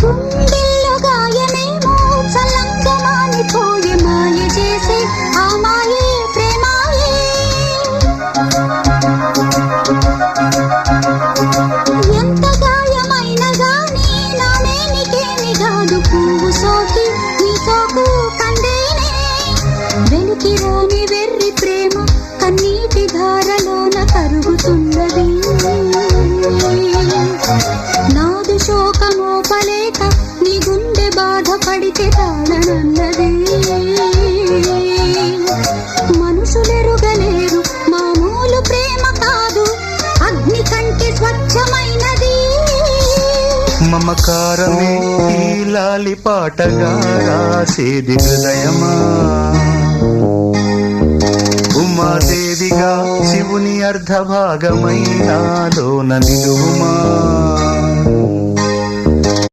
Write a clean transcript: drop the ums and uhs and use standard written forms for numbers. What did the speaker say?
గుండెల్లో గాయమేమో చల్లంగా మానిపోయే మాయ చేసే ఆ మాయే ప్రేమాయే. ఎంత గాయమైన గానీ నానే నీకేమి కాదు పువ్వు సోకి నీ సోకు కందేనే. వెలికి రాని వెర్రి ప్రేమ కన్నీటి ధారలోన కరుగుతున్నది. నాదు శోకమోపలేక నీ గుండె బాధపడితే తాళనన్నది. మనుషులెరుగలేరు మామూలు ప్రేమ కాదు అగ్ని కంటే స్వచ్ఛమైనది. మమకారమే ఈ లాలి పాటగా రాసేది హృదయమా. ఉమాదేవిగా శివుని అర్ధభాగమైనాలోన నిలువుమా.